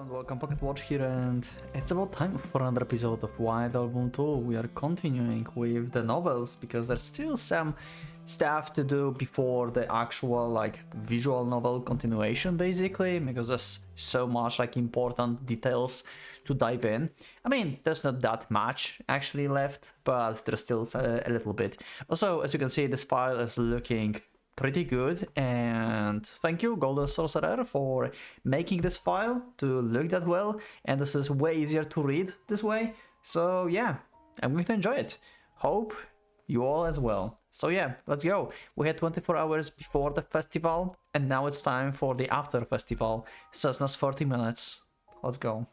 everyone, welcome PocketWatch here, and it's about time for another episode of White Album2. We are continuing with the novels because there's still some stuff to do before the actual visual novel continuation, basically, because there's so much important details to dive in. I mean, there's not that much actually left, but there's still a little bit. Also, as you can see, this file is looking pretty good, and thank you Golden Sorcerer for making this file to look that well, and this is way easier to read this way. So yeah, I'm going to enjoy it. Hope you all as well. So yeah, let's go. We had 24 hours before the festival, and now it's time for the after festival. Setsuna 40 minutes. Let's go.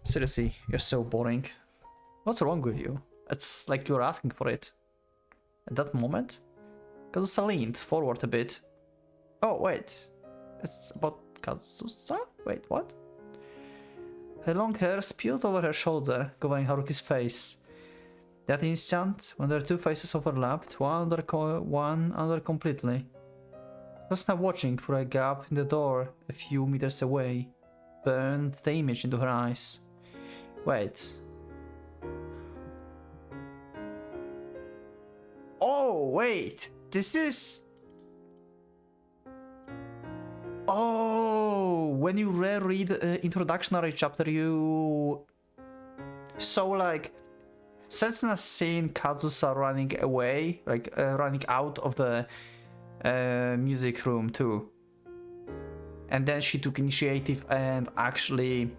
Seriously, you're so boring. What's wrong with you? It's like you're asking for it. At that moment? Kazusa leaned forward a bit. Oh, wait. It's about Kazusa? Wait, what? Her long hair spilled over her shoulder, covering Haruki's face. That instant, when their two faces overlapped, one under completely. Setsuna, watching through a gap in the door a few meters away, burned the image into her eyes. Wait. Oh, wait! This is... Oh, when you reread the introductory chapter, you saw Setsuna seeing Kazusa running away, running out of the music room too. And then she took initiative and actually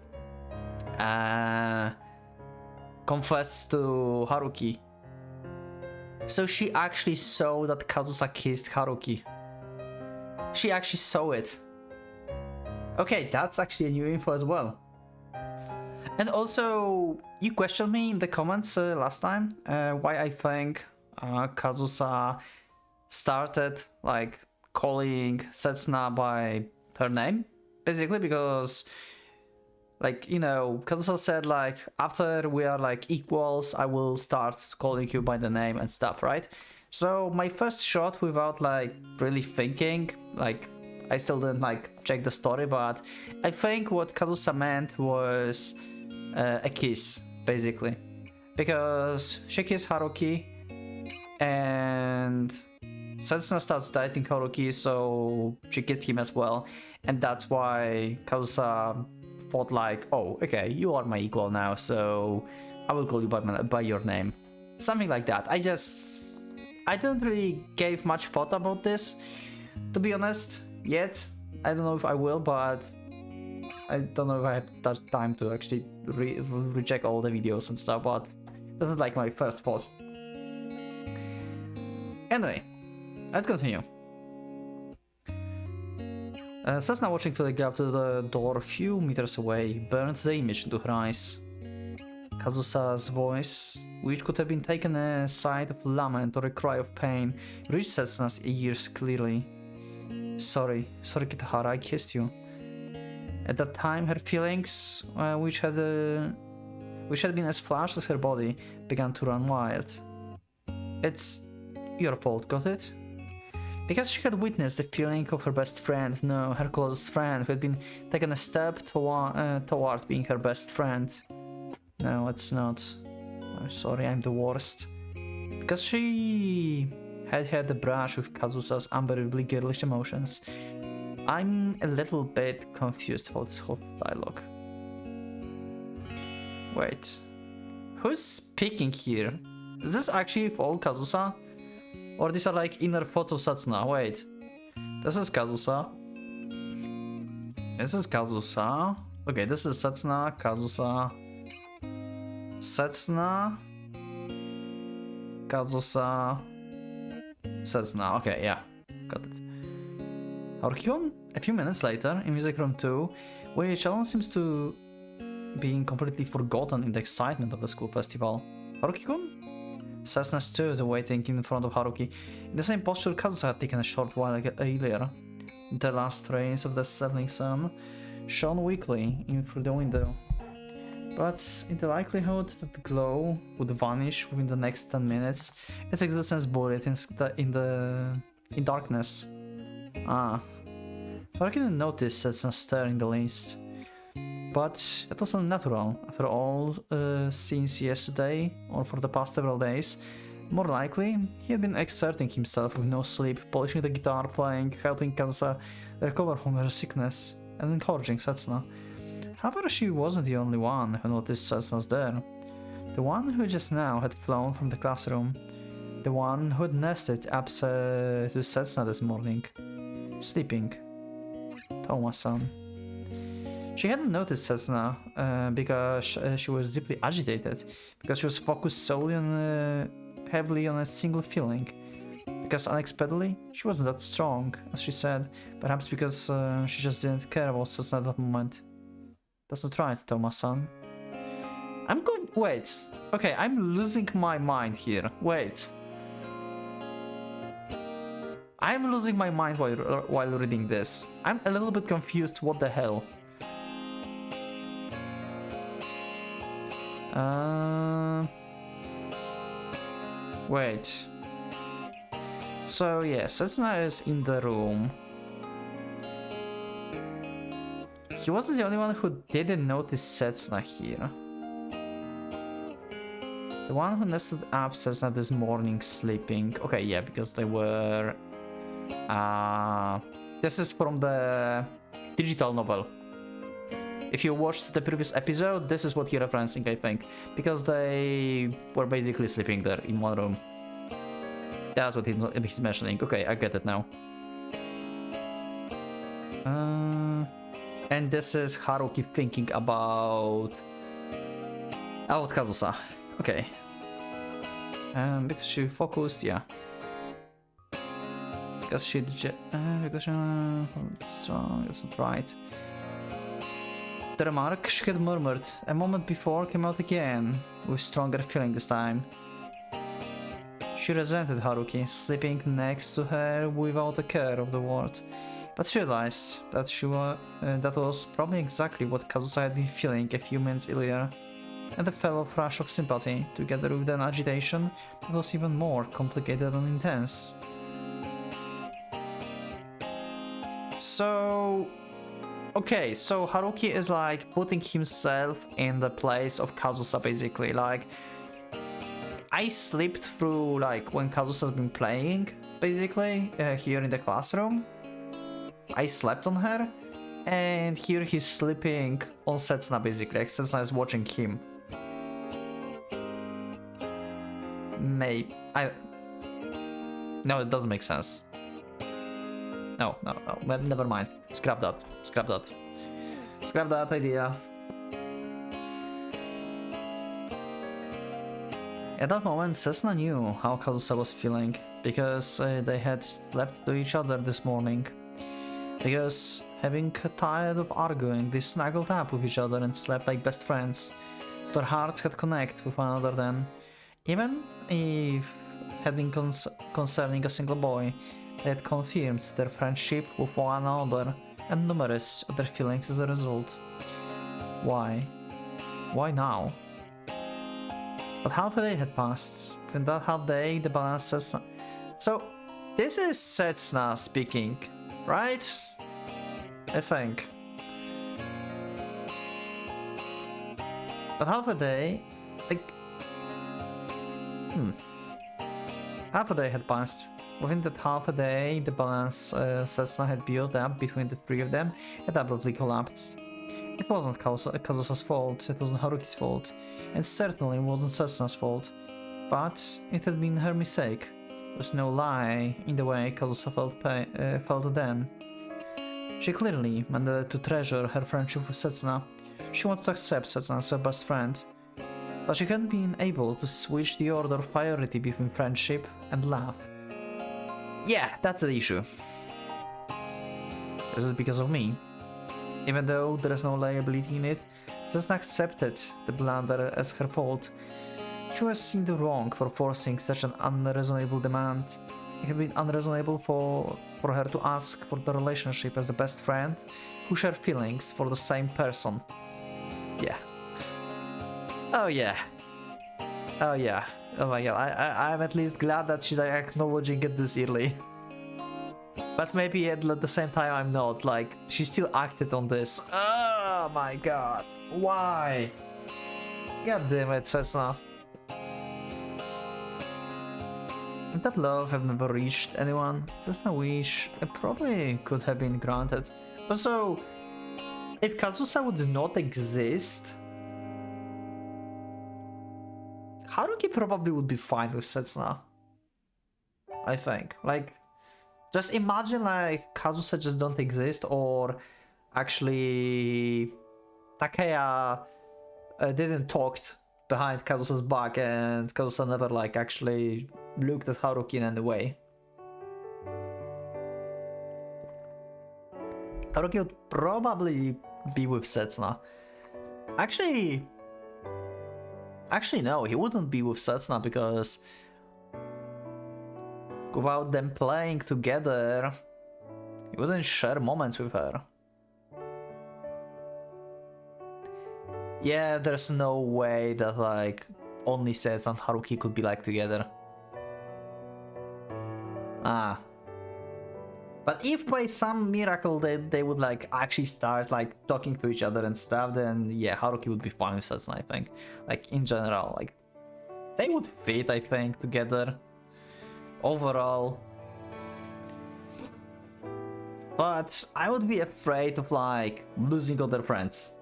confessed to Haruki. So she actually saw that Kazusa kissed Haruki. She actually saw it. Okay, that's actually a new info as well. And also, you questioned me in the comments last time why I think Kazusa started calling Setsuna by her name. Basically because Kazusa said after we are equals, I will start calling you by the name and stuff, right? So my first shot without really thinking, I still didn't check the story, but I think what Kazusa meant was a kiss, basically. Because she kissed Haruki and Setsuna starts dating Haruki, so she kissed him as well. And that's why Kazusa thought oh, okay, you are my equal now, so I will call you by your name. Something like that. I didn't really give much thought about this, to be honest, yet. I don't know if I will, but I don't know if I have that time to actually recheck all the videos and stuff, but this is my first thought. Anyway, let's continue. Setsuna, watching through the gap to the door a few meters away, burned the image into her eyes. Kazusa's voice, which could have been taken as a sigh of lament or a cry of pain, reached Setsuna's ears clearly. Sorry, Kitahara, I kissed you. At that time, her feelings, which had been as flashed as her body, began to run wild. It's your fault, got it? Because she had witnessed the feeling of her best friend, no, her closest friend, who had been taken a step toward being her best friend. No, it's not. I'm sorry, I'm the worst. Because she had a brush with Kazusa's unbelievably girlish emotions. I'm a little bit confused about this whole dialogue. Wait. Who's speaking here? Is this actually all Kazusa? Or these are inner thoughts of Setsuna? Wait. This is Kazusa. This is Kazusa. Okay, this is Setsuna, Kazusa. Setsuna. Kazusa. Setsuna. Okay, yeah. Got it. Haruki-kun? A few minutes later, in Music Room 2, which alone seems to being completely forgotten in the excitement of the school festival. Haruki-kun? Setsuna stood waiting in front of Haruki, in the same posture Kazusa had taken a short while earlier. The last rays of the setting sun shone weakly in through the window, but in the likelihood that the glow would vanish within the next 10 minutes, its existence buried in darkness. Ah. Haruki didn't notice Setsuna stir in the least. But that was unnatural after all since yesterday or for the past several days. More likely, he had been exerting himself with no sleep, polishing the guitar, playing, helping Kazusa recover from her sickness, and encouraging Setsuna. However, she wasn't the only one who noticed Setsuna's there. The one who just now had flown from the classroom. The one who had nested up to Setsuna this morning. Sleeping. Toma-san. She hadn't noticed Setsuna because she was deeply agitated, because she was focused solely on heavily on a single feeling. Because unexpectedly, she wasn't that strong, as she said, perhaps because she just didn't care about Setsuna at that moment. That's not right, Toma-san. Wait. Okay, I'm losing my mind here. Wait. I'm losing my mind while reading this. I'm a little bit confused. What the hell? Wait. So yeah, Setsuna is in the room. He wasn't the only one who didn't notice Setsuna here. The one who nested up Setsuna this morning sleeping. Okay, yeah, because they were... this is from the digital novel. If you watched the previous episode, this is what you're referencing, I think. Because they were basically sleeping there in one room. That's what he's mentioning. Okay, I get it now. And this is Haruki thinking about Kazusa. Okay. Because she focused, yeah. Because she strong, that's not right. The remark she had murmured a moment before came out again, with stronger feeling this time. She resented Haruki, sleeping next to her without a care of the word, but she realized that that was probably exactly what Kazusa had been feeling a few minutes earlier, and a fellow rush of sympathy, together with an agitation that was even more complicated and intense. So... okay, so Haruki is like putting himself in the place of Kazusa, basically. Like, I slipped through like when Kazusa's been playing, basically, here in the classroom. I slept on her, and here he's sleeping on Setsuna, basically. Like, Setsuna is watching him. No, it doesn't make sense. No, never mind. Scrap that. Scrap that idea. At that moment, Setsuna knew how Kazusa was feeling, because they had slept to each other this morning. Because, having tired of arguing, they snuggled up with each other and slept like best friends. Their hearts had connected with one another then. Even if had been concerning a single boy, they had confirmed their friendship with one another and numerous other feelings as a result. Why? Why now? But half a day had passed. In that half day, the balance Setsuna... So, this is Setsuna speaking, right? I think. But half a day, like... Half a day had passed. Within that half a day, the balance Setsuna had built up between the three of them had abruptly collapsed. It wasn't Kazusa's fault, it wasn't Haruki's fault, and certainly wasn't Setsuna's fault, but it had been her mistake. There was no lie in the way Kazusa felt then. She clearly meant to treasure her friendship with Setsuna. She wanted to accept Setsuna as her best friend, but she hadn't been able to switch the order of priority between friendship and love. Yeah, that's the issue. Is it because of me? Even though there is no liability in it, Setsuna accepted the blunder as her fault. She was in the wrong for forcing such an unreasonable demand. It had been unreasonable for her to ask for the relationship as a best friend who share feelings for the same person. Yeah. Oh yeah. Oh yeah. Oh my god, I'm at least glad that she's acknowledging it this early. But maybe at the same time I'm not, like, she still acted on this. Oh my god. Why? God damn it, Setsuna. That love have never reached anyone. Setsuna wish it probably could have been granted. But so, if Kazusa would not exist, Haruki probably would be fine with Setsuna. I think. Like, just imagine like Kazusa just don't exist, or actually Takeya didn't talked behind Kazusa's back and Kazusa never like actually looked at Haruki in any way. Haruki would probably be with Setsuna. Actually no, he wouldn't be with Setsuna because without them playing together, he wouldn't share moments with her. Yeah, there's no way that like only Setsuna and Haruki could be like together. But if by some miracle they would like actually start like talking to each other and stuff, then yeah, Haruki would be fine with Setsuna, I think. Like in general, like they would fit, I think, together overall. But I would be afraid of like losing other friends.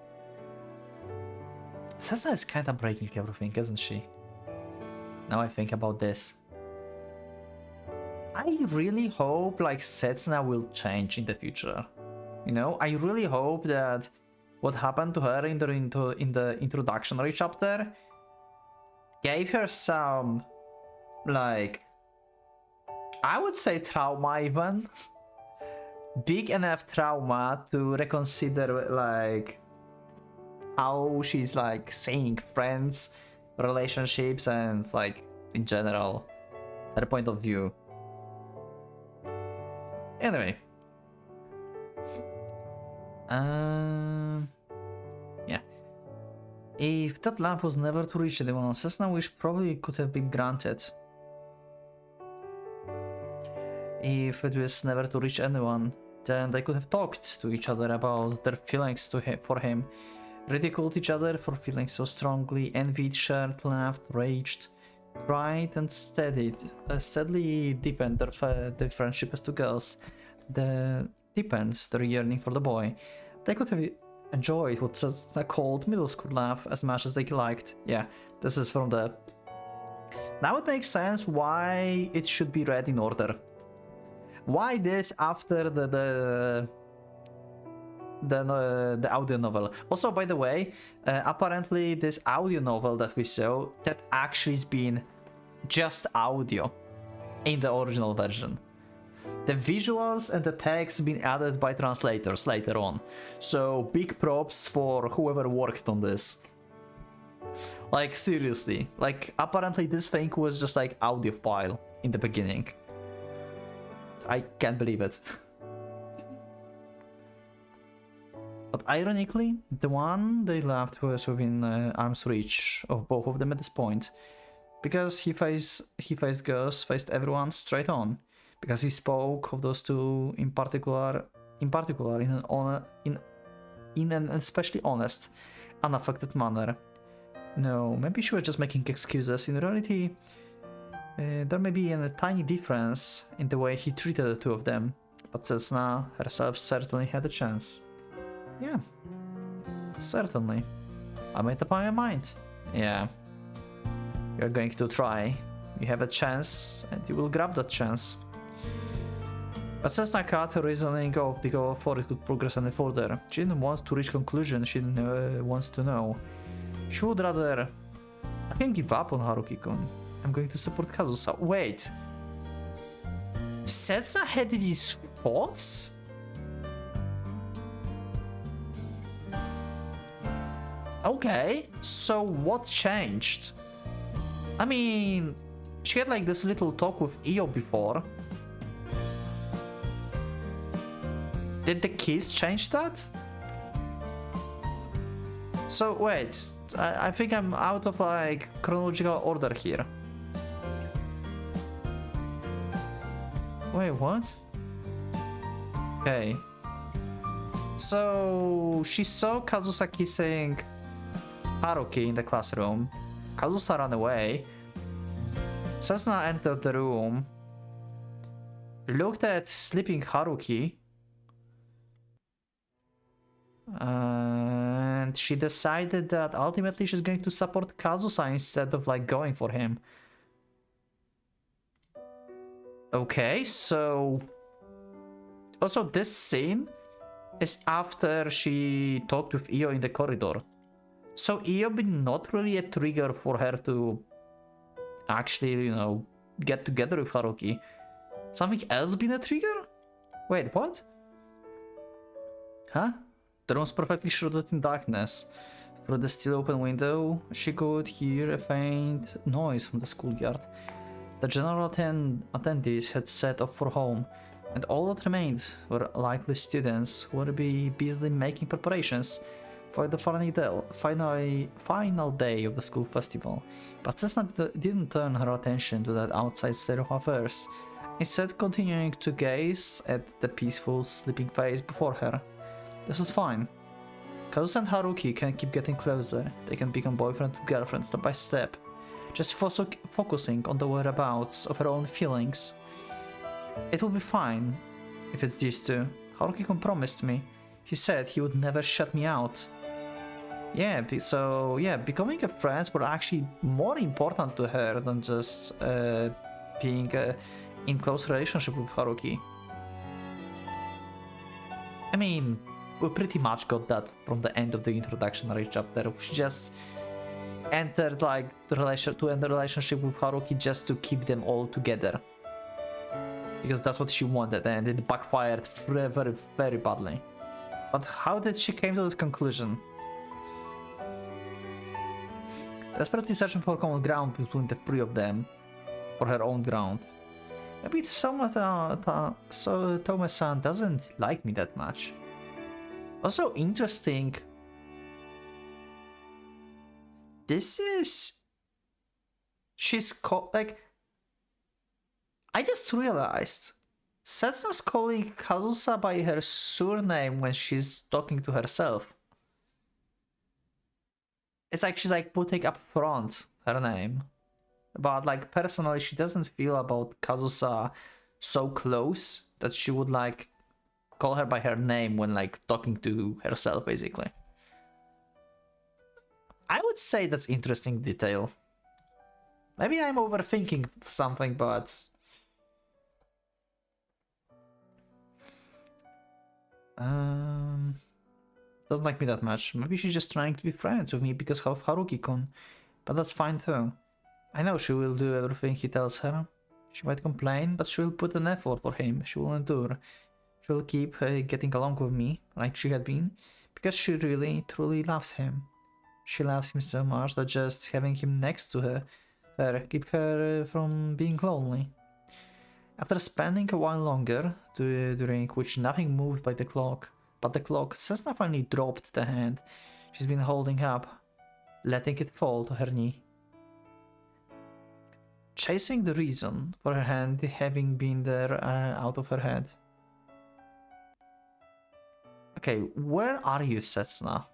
Setsuna is kinda breaking everything, isn't she? Now I think about this. I really hope like Setsuna will change in the future. You know, I really hope that what happened to her in the introductory chapter gave her some, like, I would say trauma even. Big enough trauma to reconsider like how she's like seeing friends, relationships, and like in general her point of view. Anyway, yeah. If that lamp was never to reach anyone, Setsuna wish probably could have been granted. If it was never to reach anyone, then they could have talked to each other about their feelings for him, ridiculed each other for feeling so strongly, envied, shared, laughed, raged, cried, and steadily deepened their friendship as two girls. Deepened their yearning for the boy. They could have enjoyed what Setsuna called middle school laugh as much as they liked. Yeah, this is from the... Now it makes sense why it should be read in order. Why this after the audio novel? Also, by the way, apparently this audio novel that we saw, that actually has been just audio in the original version. The visuals and the text have been added by translators later on. So big props for whoever worked on this. Like seriously, like apparently this thing was just like audio file in the beginning. I can't believe it. But ironically, the one they loved was within arm's reach of both of them at this point, because he faced girls, faced everyone straight on, because he spoke of those two in particular in an especially honest, unaffected manner. No, maybe she was just making excuses. In reality, there may be a tiny difference in the way he treated the two of them, but Setsuna herself certainly had a chance. Yeah, certainly. I made up my mind. Yeah. You're going to try. You have a chance, and you will grab that chance. But Setsuna cut her reasoning off before it could progress any further. She didn't want to reach conclusion, she didn't want to know. She would rather... I can give up on Haruki-kun. I'm going to support Kazusa. Wait. Setsuna had these thoughts? Okay, so what changed? I mean, she had like this little talk with Io before. Did the kiss change that? So wait, I think I'm out of like chronological order here. Wait, what? Okay. So she saw Kazusa kissing Haruki in the classroom. Kazusa ran away. Setsuna entered the room, looked at sleeping Haruki, and she decided that ultimately she's going to support Kazusa instead of like going for him. Okay, so also this scene is after she talked with Io in the corridor. So Io been not really a trigger for her to actually, you know, get together with Haruki. Something else been a trigger? Wait, what? Huh? The room's perfectly shrouded in darkness. Through the still open window, she could hear a faint noise from the schoolyard. The general attendees had set off for home, and all that remained were likely students who would be busily making preparations for the final day of the school festival. But Setsuna didn't turn her attention to that outside state of affairs, instead continuing to gaze at the peaceful, sleeping face before her. This was fine. Kazusa and Haruki can keep getting closer. They can become boyfriend and girlfriend step by step, just focusing on the whereabouts of her own feelings. It will be fine if it's these two. Haruki promised me. He said he would never shut me out. Yeah, so yeah, becoming a friend were actually more important to her than just being in close relationship with Haruki. I mean, we pretty much got that from the end of the introductory chapter. She just entered like the relationship with Haruki just to keep them all together, because that's what she wanted, and it backfired very, very badly. But how did she came to this conclusion? Desperately searching for common ground between the three of them, for her own ground. Maybe it's somewhat so Tome-san doesn't like me that much. Also interesting. This is... She's like... I just realized Setsuna's calling Kazusa by her surname when she's talking to herself. It's like she's like putting up front her name. But like personally she doesn't feel about Kazusa so close that she would like call her by her name when like talking to herself basically. I would say that's interesting detail. Maybe I'm overthinking something, but doesn't like me that much. Maybe she's just trying to be friends with me because of Haruki-kun. But that's fine too. I know she will do everything he tells her. She might complain, but she will put an effort for him. She will endure. She will keep getting along with me, like she had been, because she really, truly loves him. She loves him so much that just having him next to her keep her from being lonely. After spending a while longer, during which nothing moved but the clock, Setsuna finally dropped the hand she's been holding up, letting it fall to her knee. Chasing the reason for her hand having been there out of her head. Okay, where are you, Setsuna?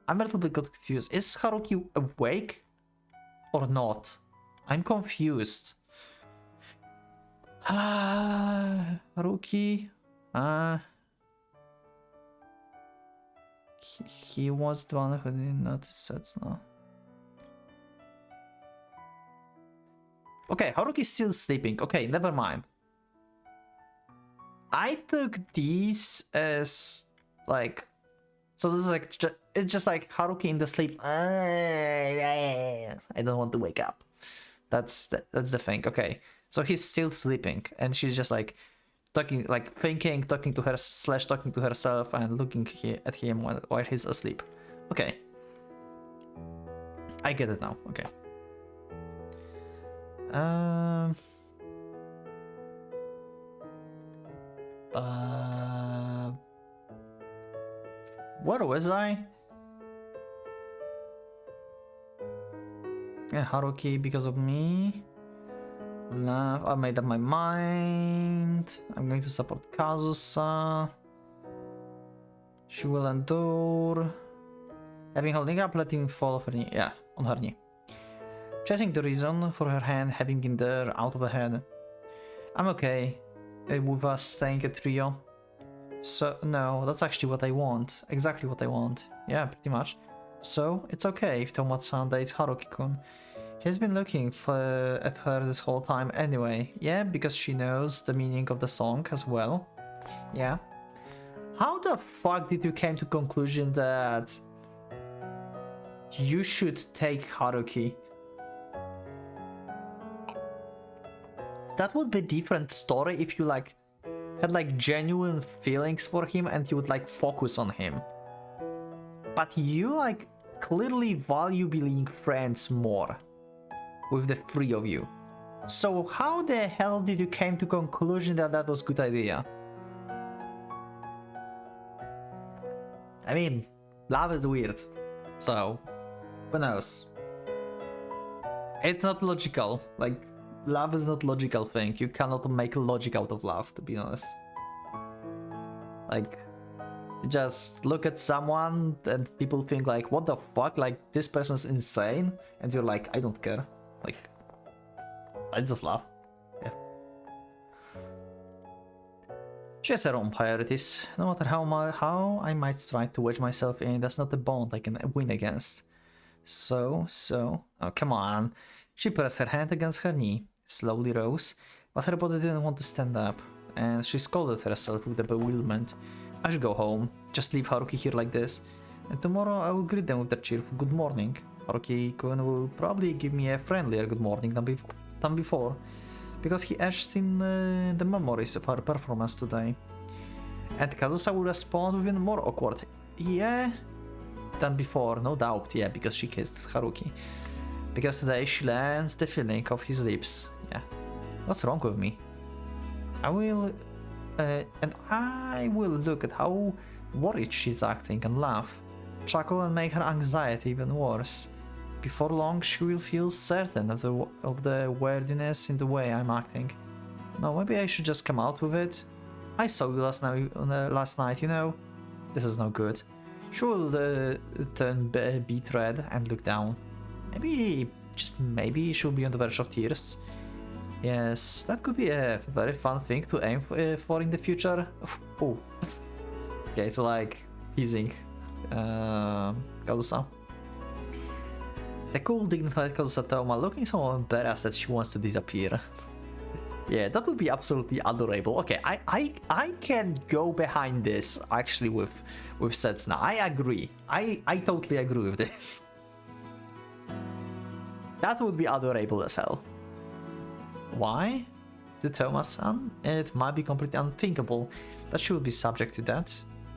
I'm a little bit confused. Is Haruki awake or not? I'm confused. Haruki, he was the one who didn't notice Setsuna. Okay, Haruki's still sleeping. Okay, never mind. I took these as like, so this is like it's just like Haruki in the sleep. I don't want to wake up. That's the thing. Okay, so he's still sleeping, and she's just like talking, like thinking, talking to her / talking to herself, and looking at him while he's asleep. Okay, I get it now. Okay. Where was I? Yeah, Haruki because of me. Love, I made up my mind. I'm going to support Kazusa. She will endure. Having holding up, let him fall off her knee. Yeah, on her knee. Chasing the reason for her hand having been there out of the head. I'm okay with us staying at trio. So, no, that's actually what I want. Exactly what I want. Yeah, pretty much. So, it's okay if Tomatsu dates Haruki-kun. He's been looking at her this whole time anyway. Yeah, because she knows the meaning of the song as well. Yeah. How the fuck did you came to conclusion that you should take Haruki? That would be a different story if you like had like genuine feelings for him and you would like focus on him. But you like clearly value being friends more with the three of you. So how the hell did you came to conclusion that that was a good idea? I mean, love is weird, so who knows? It's not logical. Like, love is not logical thing. You cannot make logic out of love, to be honest. Like, you just look at someone and people think like, what the fuck? Like, this person's insane, and you're like, I don't care. Like, I just laugh. Yeah. She has her own priorities. No matter how I might try to wedge myself in, that's not the bond I can win against. So, oh come on. She pressed her hand against her knee, slowly rose, but her body didn't want to stand up, and she scolded herself with the bewilderment. I should go home, just leave Haruki here like this, and tomorrow I will greet them with a cheerful good morning. Haruki-kun will probably give me a friendlier good morning than before, because he etched in the memories of our performance today. And Kazusa will respond with even more awkward yeah than before, no doubt, yeah, because she kissed Haruki. Because today she learns the feeling of his lips. Yeah. What's wrong with me? I will look at how worried she's acting and laugh, chuckle and make her anxiety even worse. Before long, she will feel certain of the weirdness in the way I'm acting. No, maybe I should just come out with it. I saw you last night, you know. This is no good. She will turn beet red and look down. Maybe, just maybe, she'll be on the verge of tears. Yes, that could be a very fun thing to aim for in the future. Oh. Okay, so like, teasing Kazusa. The cool, dignified Kazusa Toma looking so embarrassed that she wants to disappear. Yeah, that would be absolutely adorable. Okay, I can go behind this actually with Setsuna. I agree. I totally agree with this. That would be adorable as hell. Why? To Toma-san? It might be completely unthinkable that she would be subject to that.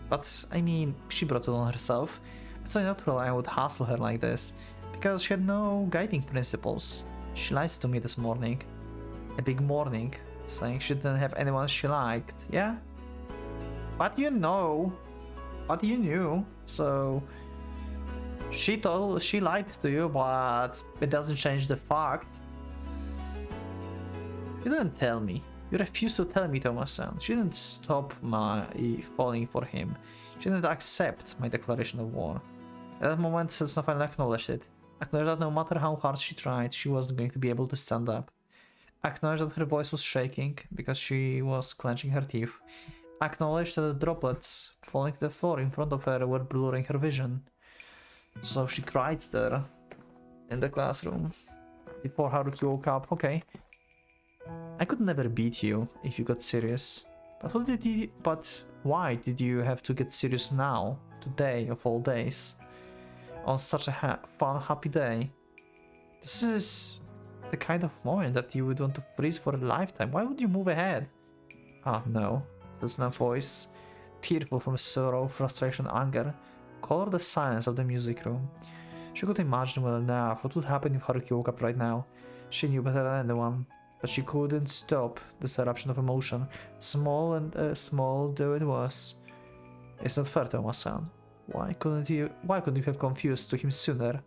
But, I mean, she brought it on herself. It's so natural I would hassle her like this, because she had no guiding principles. She lied to me this morning. A big morning, saying she didn't have anyone she liked, yeah? But you know. But you knew, so... She lied to you, but it doesn't change the fact. You didn't tell me. You refused to tell me, Toma-san. She didn't stop my falling for him. She didn't accept my declaration of war. At that moment, Setsuna finally acknowledged it. Acknowledged that no matter how hard she tried, she wasn't going to be able to stand up. Acknowledged that her voice was shaking because she was clenching her teeth. Acknowledged that the droplets falling to the floor in front of her were blurring her vision. So she cried there in the classroom before Haruki woke up. Okay. I could never beat you if you got serious. But why did you have to get serious now, today of all days? On such a fun, happy day. This is the kind of moment that you would want to freeze for a lifetime. Why would you move ahead? Ah, no. Setsuna's voice, tearful from sorrow, frustration, anger, colored the silence of the music room. She could imagine well enough what would happen if Haruki woke up right now. She knew better than anyone, but she couldn't stop this eruption of emotion, small though it was. It's not fair, Toma-san. Why couldn't you have confused to him sooner?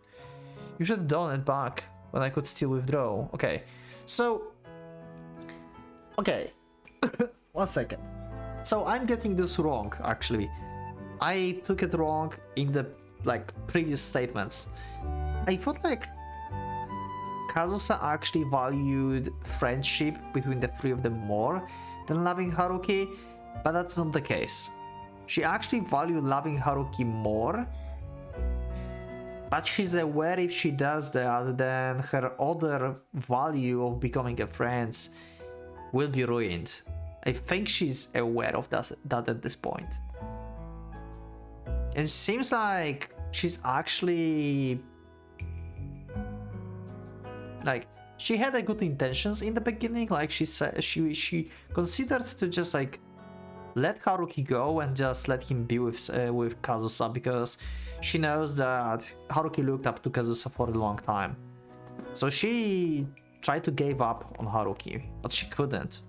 You should have done it back when I could still withdraw. Okay, so Okay, 1 second. So I'm getting this wrong, actually. I took it wrong in the previous statements. I thought Kazusa actually valued friendship between the three of them more than loving Haruki, but that's not the case. She actually valued loving Haruki more, but she's aware if she does that, then her other value of becoming a friend will be ruined. I think she's aware of that at this point. It seems like she's actually she had a good intentions in the beginning. Like she said, she considered to just let Haruki go and just let him be with Kazusa, because she knows that Haruki looked up to Kazusa for a long time. So she tried to give up on Haruki, but she couldn't.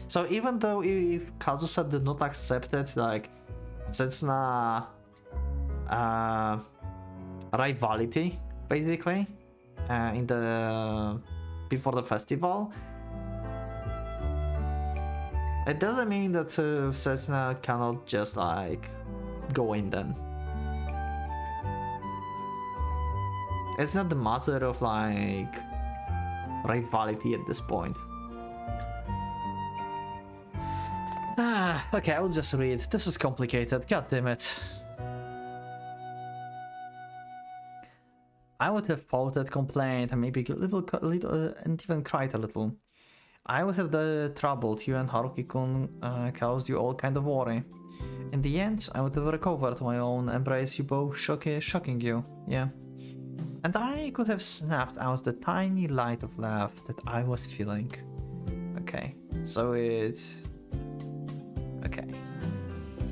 So even though if Kazusa did not accept it, Setsuna rivalry, basically, in the before the festival, it doesn't mean that Setsuna cannot just go in then. It's not the matter of rivalry at this point. Okay, I'll just read. This is complicated, god damn it. I would have pouted, complained, and maybe a little and even cried a little. I would have troubled you, and Haruki-kun caused you all kind of worry. In the end, I would have recovered my own embrace, you both shocking you, yeah. And I could have snapped out the tiny light of love that I was feeling. Okay, so it's... Okay.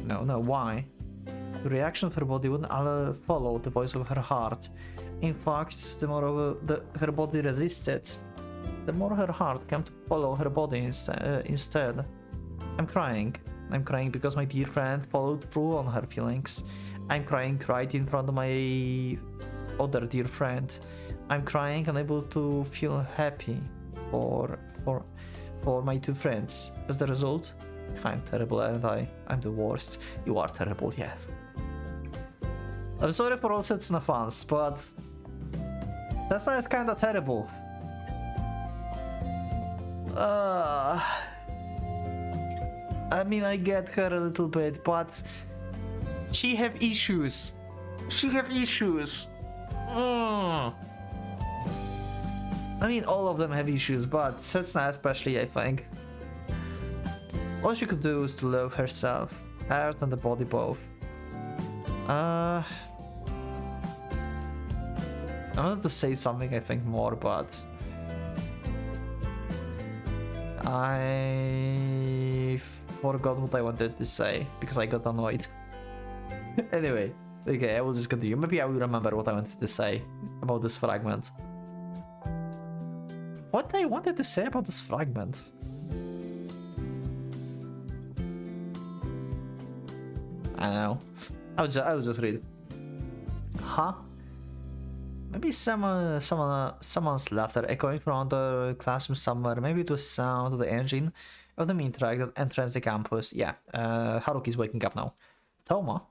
No, why? The reaction of her body wouldn't follow the voice of her heart. In fact, the more her body resisted, the more her heart came to follow her body instead. I'm crying. I'm crying because my dear friend followed through on her feelings. I'm crying right in front of my other dear friend. I'm crying, unable to feel happy for my two friends. As the result, I'm terrible and I'm the worst. You are terrible, yeah. I'm sorry for all Setsuna fans, but Setsuna is kinda terrible. I mean, I get her a little bit, but she have issues. She have issues. I mean, all of them have issues, but Setsuna especially, I think. All she could do is to love herself, heart and the body both. I wanted to say something, I think, more, but I forgot what I wanted to say because I got annoyed. Anyway, okay, I will just continue. Maybe I will remember what I wanted to say about this fragment. What I wanted to say about this fragment? I don't know. I will just read. Huh? Maybe someone's laughter echoing from the classroom somewhere. Maybe it was sound of the engine of the main track that enters the campus. Yeah, Haruki's waking up now. Toma?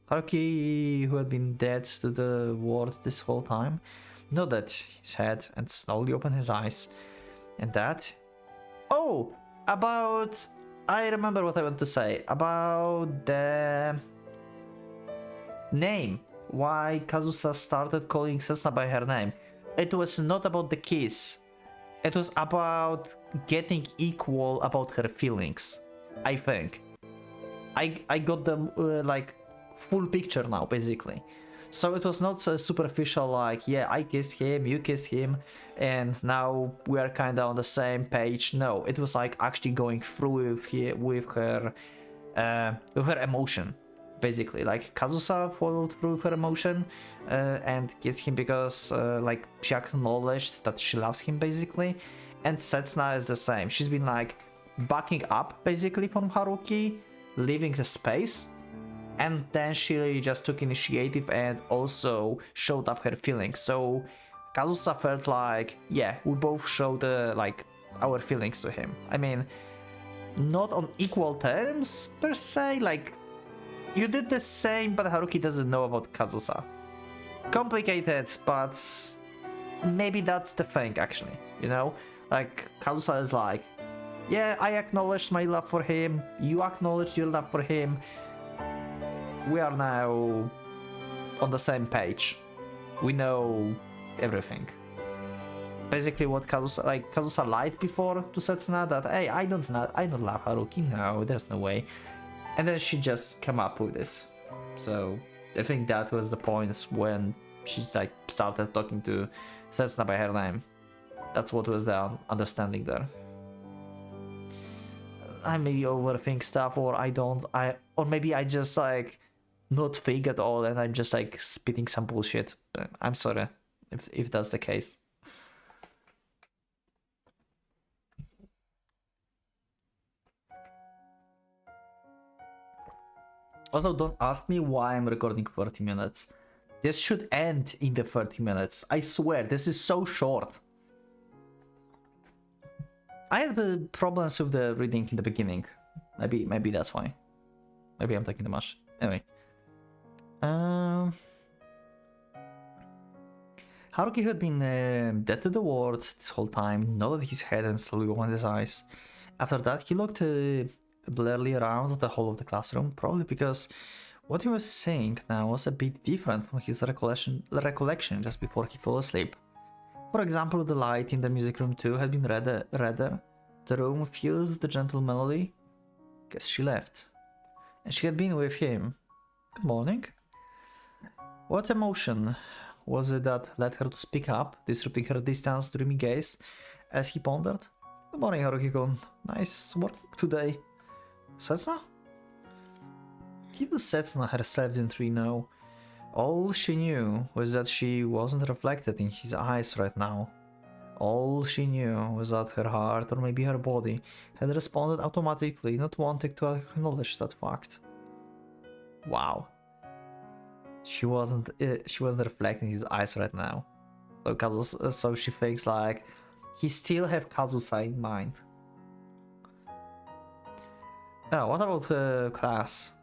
Haruki, who had been dead to the world this whole time, nodded his head and slowly opened his eyes. And that... Oh! About... I remember what I want to say. About the... name. Why Kazusa started calling Setsuna by her name. It was not about the kiss. It was about getting equal about her feelings. I think. I got the full picture now, basically. So it was not so superficial yeah, I kissed him, you kissed him, and now we are kinda on the same page. No, it was actually going through with her emotion. Basically, Kazusa followed through her emotion and kissed him because she acknowledged that she loves him, basically. And Setsuna is the same. She's been backing up basically from Haruki, leaving the space, and then she just took initiative and also showed up her feelings. So Kazusa felt like, yeah, we both showed like our feelings to him. I mean, not on equal terms per se, like you did the same, but Haruki doesn't know about Kazusa. Complicated, but maybe that's the thing actually, you know? Like Kazusa is like, yeah, I acknowledged my love for him, you acknowledged your love for him, we are now on the same page. We know everything. Basically what Kazusa lied before to Setsuna that, hey, I don't love Haruki, no, there's no way. And then she just came up with this. So I think that was the point when she's like started talking to Setsuna by her name. That's what was the understanding there. I maybe overthink stuff, or or maybe I just like not think at all and I'm just like spitting some bullshit. I'm sorry if that's the case. Also, don't ask me why I'm recording 30 minutes. This should end in the 30 minutes. I swear, this is so short. I had problems with the reading in the beginning. Maybe that's why. Maybe I'm taking too much. Anyway. Haruki had been dead to the world this whole time, nodded his head and slowly opened his eyes. After that, he looked blurrily around the whole of the classroom, probably because what he was saying now was a bit different from his recollection just before he fell asleep. For example, the light in the music room too had been redder. The room filled with the gentle melody. Guess she left. And she had been with him. Good morning. What emotion was it that led her to speak up, disrupting her distant, dreamy gaze as he pondered? Good morning, Haruki-kun. Nice work today. Setsuna? Even Setsuna herself didn't really know. All she knew was that she wasn't reflected in his eyes right now. All she knew was that her heart, or maybe her body, had responded automatically, not wanting to acknowledge that fact. Wow. She wasn't reflecting his eyes right now. So she thinks like, he still have Kazusa in mind. Now, what about class?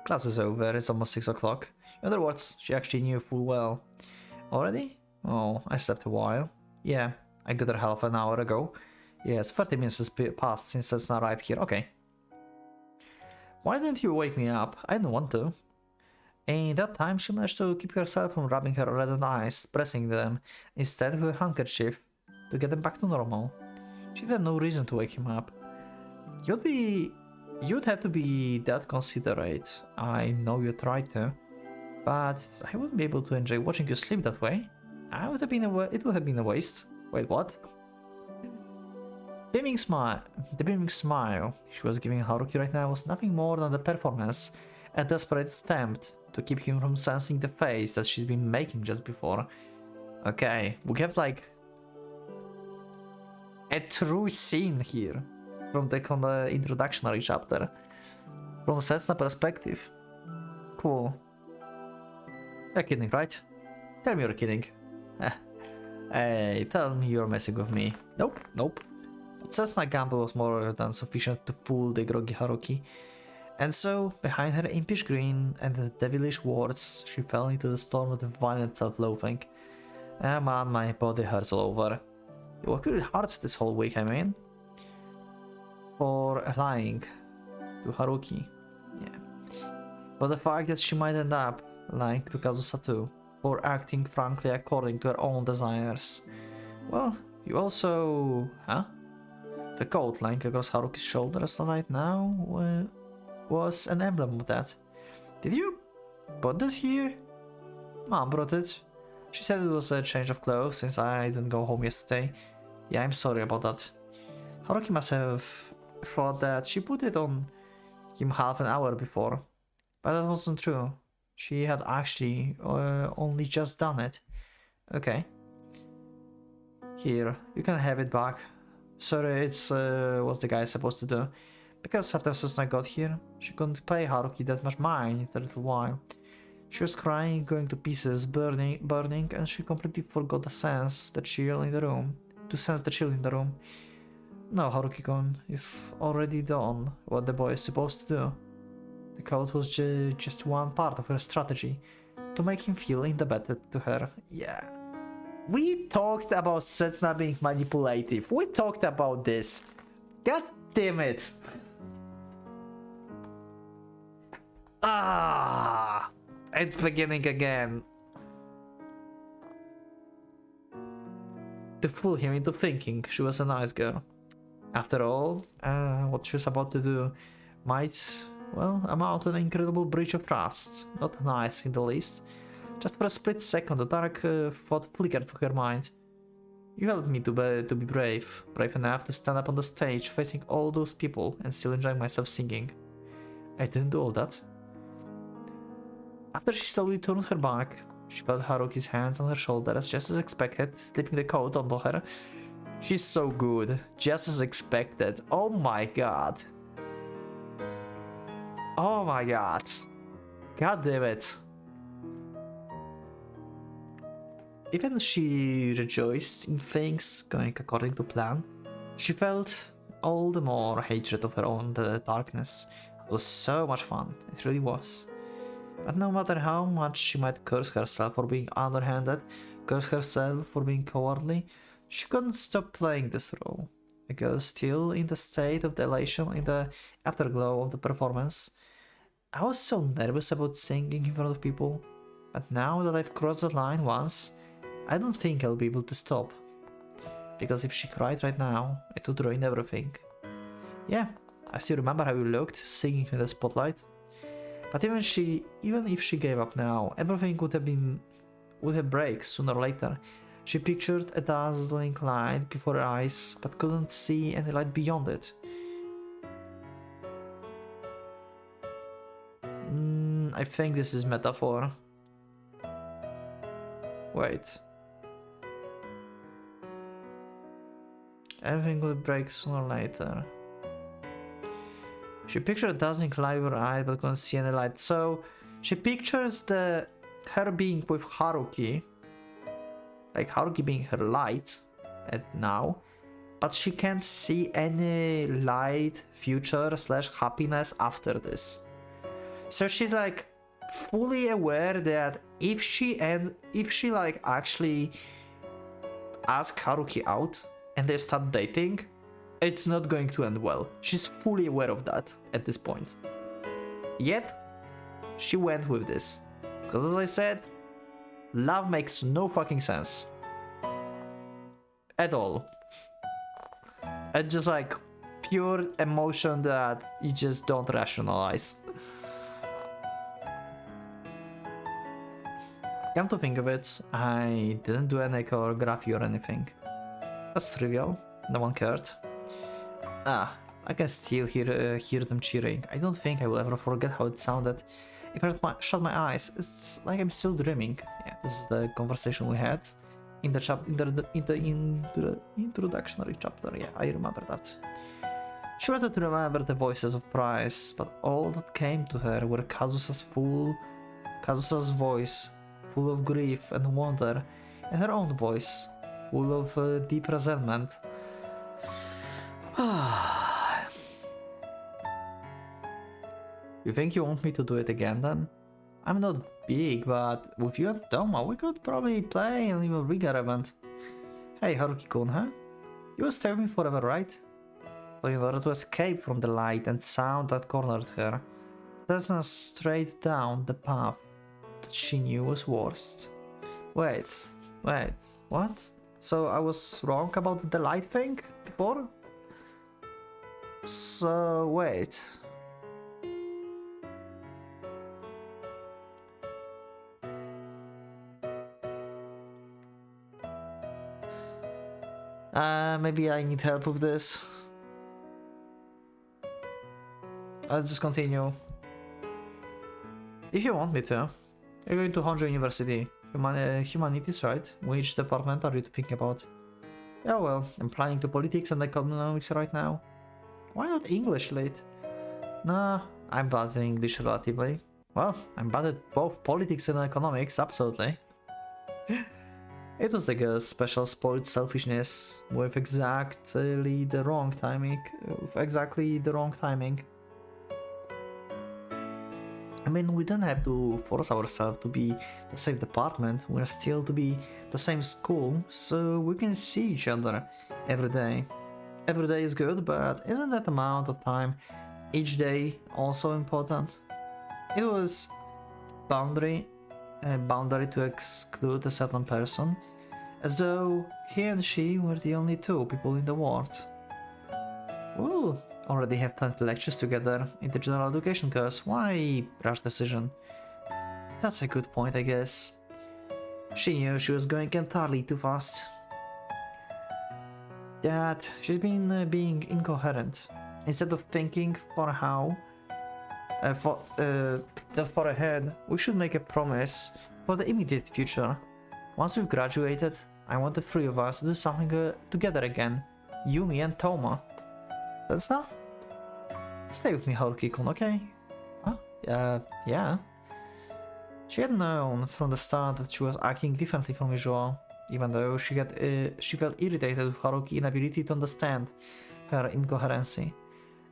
Class is over, it's almost 6 o'clock. In other words, she actually knew full well. Already? Oh, I slept a while. Yeah, I got her half an hour ago. Yes, 30 minutes has passed since Setsuna arrived here. Okay. Why didn't you wake me up? I didn't want to. In that time, she managed to keep herself from rubbing her reddened eyes, pressing them instead with a handkerchief to get them back to normal. She had no reason to wake him up. You'd have to be that considerate. I know you tried to, but I wouldn't be able to enjoy watching you sleep that way. It would have been a waste. Wait, what? The beaming smile she was giving Haruki right now was nothing more than a performance, a desperate attempt to keep him from sensing the face that she's been making just before. Okay, we have like a true scene here from the introductory chapter, from Setsuna perspective. Cool. You're kidding, right? Tell me you're kidding. Hey, tell me you're messing with me. Nope. But Setsuna gamble was more than sufficient to fool the groggy Haruki. And so, behind her impish grin and the devilish words, she fell into the storm with violent self-loathing. Ah man, my body hurts all over. You worked really hard this whole week, I mean. For lying to Haruki. Yeah. But the fact that she might end up lying to Kazusa too, or acting frankly according to her own desires. Well, you also... Huh? The coat lying across Haruki's shoulders right now was an emblem of that. Did you put this here? Mom brought it. She said it was a change of clothes since I didn't go home yesterday. Yeah, I'm sorry about that. Haruki must have thought that she put it on him half an hour before. But that wasn't true. She had actually only just done it. Okay. Here, you can have it back. Sorry, it's what the guy is supposed to do. Because after Setsuna got here, she couldn't pay Haruki that much money in a little while. She was crying, going to pieces, burning, and she completely forgot to sense the chill in the room. No, Haruki-kun, you've already done what the boy is supposed to do. The code was just one part of her strategy, to make him feel indebted to her. Yeah. We talked about Setsuna being manipulative. We talked about this. God damn it. Ah, it's beginning again. To fool him into thinking she was a nice girl. After all, what she was about to do might, well, amount to an incredible breach of trust. Not nice in the least. Just for a split second, the dark thought flickered through her mind. You helped me to be brave enough to stand up on the stage facing all those people and still enjoy myself singing. I didn't do all that. After she slowly turned her back, she felt Haruki's hands on her shoulders just as expected, slipping the coat onto her. She's so good, just as expected. Oh my god. Oh my god. God damn it. Even she rejoiced in things going according to plan, she felt all the more hatred of her own darkness. It was so much fun, it really was. But no matter how much she might curse herself for being underhanded, curse herself for being cowardly, she couldn't stop playing this role. A girl still in the state of elation in the afterglow of the performance. I was so nervous about singing in front of people, but now that I've crossed the line once, I don't think I'll be able to stop. Because if she cried right now, it would ruin everything. Yeah, I still remember how you looked singing in the spotlight. But even if she gave up now, everything would have break sooner or later. She pictured a dazzling light before her eyes, but couldn't see any light beyond it. I think this is metaphor. Wait. Everything will break sooner or later. She pictured a dazzling light with her eye but couldn't see any light. So she pictures her being with Haruki, like Haruki being her light now, but she can't see any light, future / happiness after this. So she's like fully aware that if she like actually ask Haruki out and they start dating, it's not going to end well. She's fully aware of that at this point. Yet, she went with this. Because as I said, love makes no fucking sense. At all. It's just like pure emotion that you just don't rationalize. Come to think of it, I didn't do any choreography or anything. That's trivial, no one cared. I can still hear them cheering. I don't think I will ever forget how it sounded. If I shut my eyes, it's like I'm still dreaming. Yeah, this is the conversation we had in the introductory chapter. Yeah, I remember that. She wanted to remember the voices of Price, but all that came to her were Kazusa's voice, full of grief and wonder, and her own voice, full of deep resentment. You think you want me to do it again then? I'm not big, but with you and Toma, we could probably play an even bigger event. Hey Haruki-kun, huh? You will stay with me forever, right? So in order to escape from the light and sound that cornered her, Setsuna straight down the path that she knew was worst. Wait, what? So I was wrong about the light thing before? So wait. Maybe I need help with this. I'll just continue. If you want me to. You're going to Honjo University. Humanities, right? Which department are you thinking about? Yeah, well, I'm planning to politics and economics right now. Why not English late? Nah, I'm bad at English relatively. Well, I'm bad at both politics and economics, absolutely. It was the girl's special spoiled selfishness with exactly the wrong timing. I mean, we don't have to force ourselves to be the same department. We're still to be the same school, so we can see each other every day. Every day is good, but isn't that amount of time each day also important? It was boundary to exclude a certain person, as though he and she were the only two people in the world. We'll already have plenty of lectures together in the general education course. Why rush decision? That's a good point, I guess. She knew she was going entirely too fast. That she's been being incoherent. Instead of thinking for ahead, we should make a promise for the immediate future. Once we've graduated, I want the three of us to do something together again. You, me, and Toma. That's not. Stay with me, Haruki-kun, okay? Huh? Yeah. She had known from the start that she was acting differently from usual, even though she felt irritated with Haruki's inability to understand her incoherency.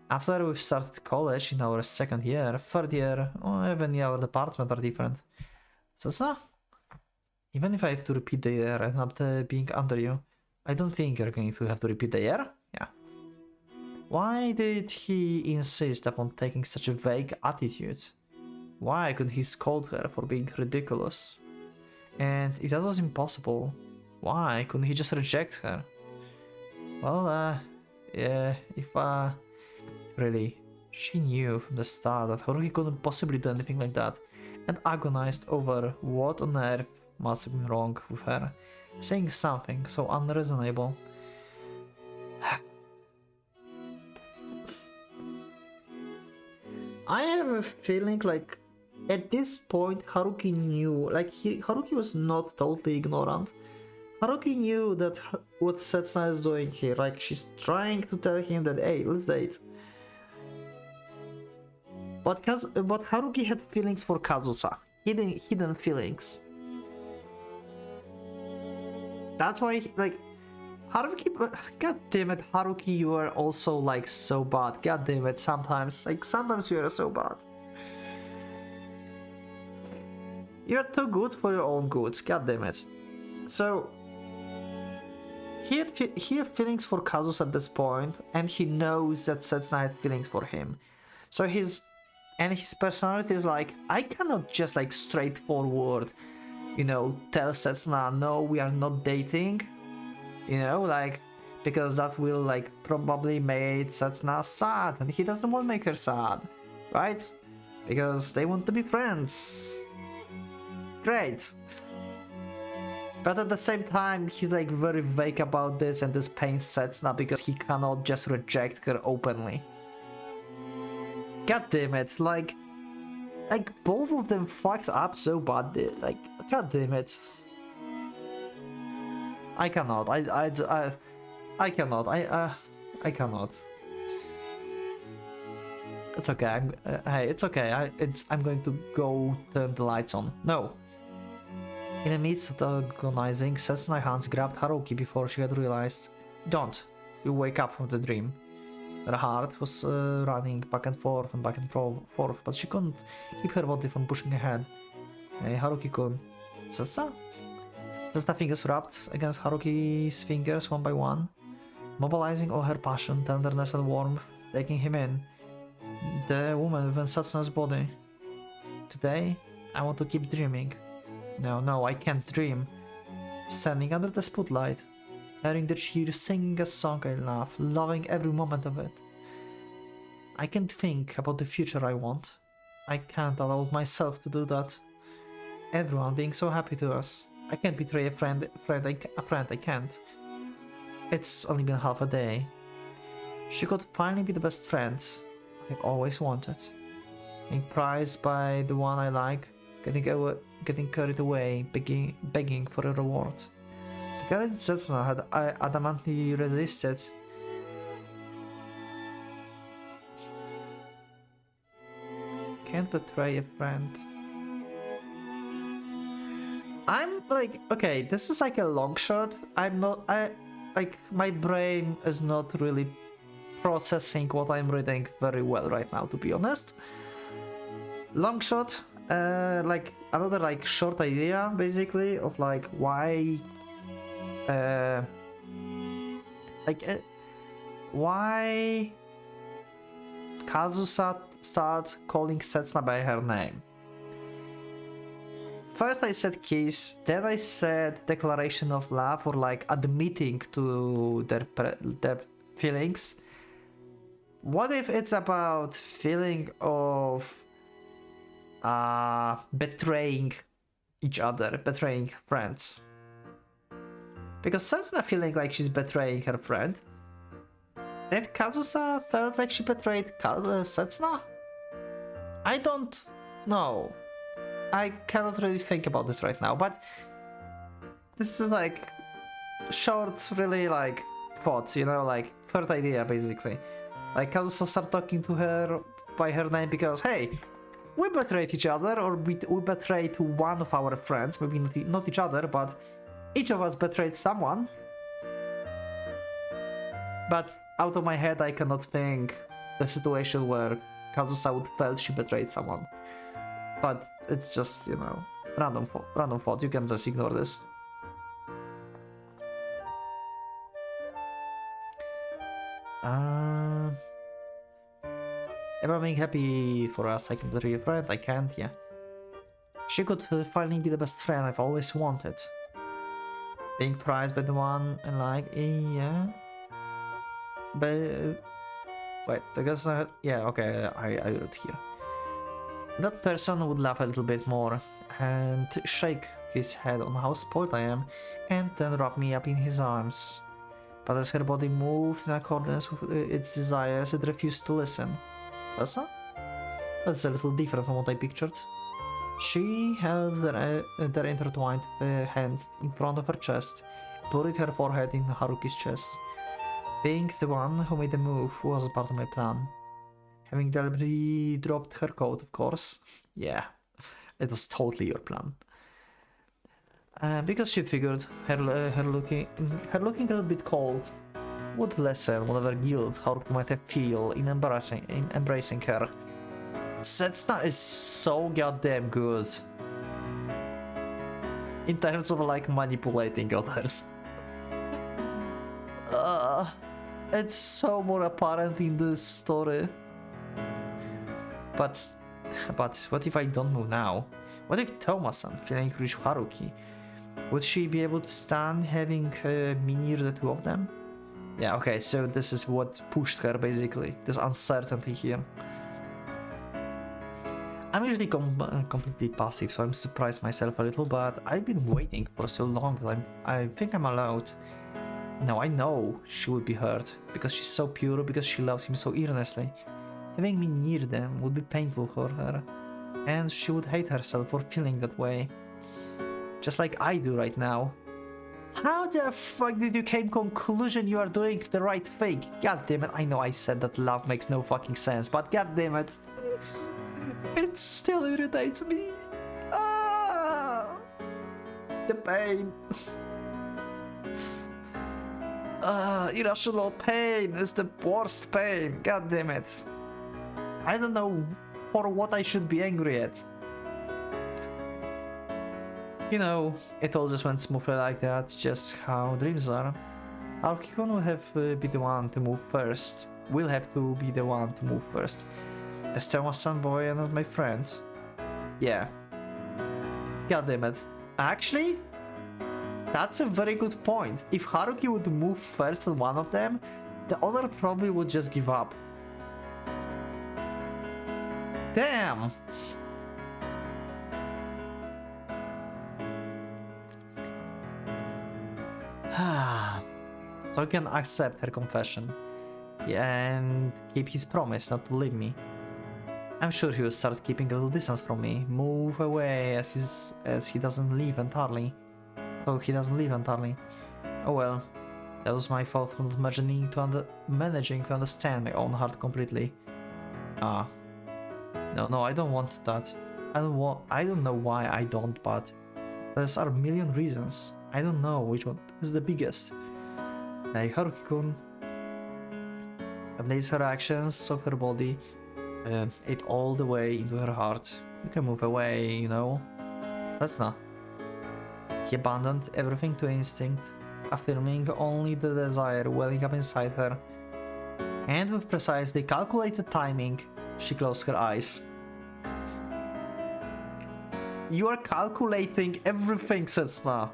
After we've started college in our second year, third year, or even in our department are different. So, even if I have to repeat the year and not being under you, I don't think you're going to have to repeat the year? Yeah. Why did he insist upon taking such a vague attitude? Why couldn't he scold her for being ridiculous? And if that was impossible, why couldn't he just reject her? Well, yeah, really, she knew from the start that Haruki couldn't possibly do anything like that, and agonized over what on earth must have been wrong with her, saying something so unreasonable. I have a feeling like at this point Haruki knew, like Haruki was not totally ignorant. Haruki knew that what Setsuna is doing here, like she's trying to tell him that hey, let's date. But Haruki had feelings for Kazusa, hidden feelings. That's why, like, Haruki, god damn it, Haruki, you are also like so bad. God damn it, sometimes you are so bad. You are too good for your own good. God damn it. So he had feelings for Kazusa at this point, and he knows that Setsuna had feelings for him. So his personality is like, I cannot just like straightforward, you know, tell Setsuna, no, we are not dating. You know, like, because that will like probably make Setsuna sad, and he doesn't want to make her sad, right? Because they want to be friends. Great. But at the same time, he's like very vague about this, and this pains Setsuna because he cannot just reject her openly. God damn it, like both of them fucks up so badly, like, god damn it. I cannot, I cannot, I cannot. It's okay, hey, it's okay, I'm going to go turn the lights on. No. In the midst of agonizing, Setsuna's hands grabbed Haruki before she had realized. Don't. You wake up from the dream. Her heart was running back and forth, but she couldn't keep her body from pushing ahead. Hey, Haruki-kun. Setsuna? Setsuna fingers wrapped against Haruki's fingers one by one, mobilizing all her passion, tenderness and warmth, taking him in. The woman within Setsuna's body. Today, I want to keep dreaming. No, I can't dream. Standing under the spotlight, hearing the cheer, singing a song I love, loving every moment of it. I can't think about the future I want. I can't allow myself to do that. Everyone being so happy to us. I can't betray a friend, I can't. It's only been half a day. She could finally be the best friend I've always wanted. Being prized by the one I like, getting carried away, begging for a reward. The girl in Setsuna had adamantly resisted. Can't betray a friend. I'm like, okay, this is like a long shot. My brain is not really processing what I'm reading very well right now, to be honest. Long shot, like another like short idea basically of like why why Kazusa start calling Setsuna by her name. First I said kiss, then I said declaration of love, or like admitting to their feelings. What if it's about feeling of betraying each other, betraying friends? Because Setsuna feeling like she's betraying her friend. Did Kazusa felt like she betrayed Setsuna? I don't know. I cannot really think about this right now, but this is like short, really like thoughts, you know, like third idea basically. Like Kazusa start talking to her by her name because, hey, we betrayed each other, or we betrayed one of our friends, maybe not each other, but each of us betrayed someone. But out of my head I cannot think the situation where Kazusa would felt she betrayed someone. But it's just, you know, random thought, you can just ignore this. Am I being happy for a secondary friend? I can't, yeah. She could finally be the best friend I've always wanted. Being prized by the one and like, yeah. But wait, I guess yeah, okay, I read here. That person would laugh a little bit more and shake his head on how spoiled I am, and then wrap me up in his arms. But as her body moved in accordance with its desires, it refused to listen. That's a little different from what I pictured. She held their intertwined hands in front of her chest, buried her forehead in Haruki's chest. Being the one who made the move was part of my plan. Having deliberately dropped her coat, of course. Yeah, it was totally your plan. Because she figured her looking a little bit cold would lessen whatever guilt Haruki might have feel in embracing her. Setsuna is so goddamn good in terms of like manipulating others. It's so more apparent in this story. But what if I don't move now? What if Touma-san, feeling rich Haruki, would she be able to stand having me near the two of them? Yeah, okay, so this is what pushed her basically, this uncertainty here. I'm usually completely passive, so I'm surprised myself a little, but I've been waiting for so long that I think I'm allowed. Now I know she would be hurt, because she's so pure, because she loves him so earnestly. Having me near them would be painful for her, and she would hate herself for feeling that way. Just like I do right now. How the fuck did you came conclusion you are doing the right thing? God damn it, I know I said that love makes no fucking sense, but god damn it. It still irritates me. Ah, the pain. Irrational pain is the worst pain. God damn it. I don't know for what I should be angry at. You know, it all just went smoothly like that, just how dreams are. Haruki-kun will have to be the one to move first. Will have to be the one to move first. As Touma-san boy and not my friend. Yeah. God damn it. Actually, that's a very good point. If Haruki would move first on one of them, the other probably would just give up. Damn! So he can accept her confession and keep his promise not to leave me. I'm sure he will start keeping a little distance from me, move away as he doesn't leave entirely. So he doesn't leave entirely. Oh well, that was my fault for not managing to understand my own heart completely. No, I don't want that. I don't know why I don't, but there's a million reasons. I don't know which one is the biggest. Like Haruki-kun lays her actions of her body it all the way into her heart. You can move away, you know. That's not. He abandoned everything to instinct, affirming only the desire welling up inside her. And with precisely calculated timing, she closed her eyes. You are calculating everything, Setsuna.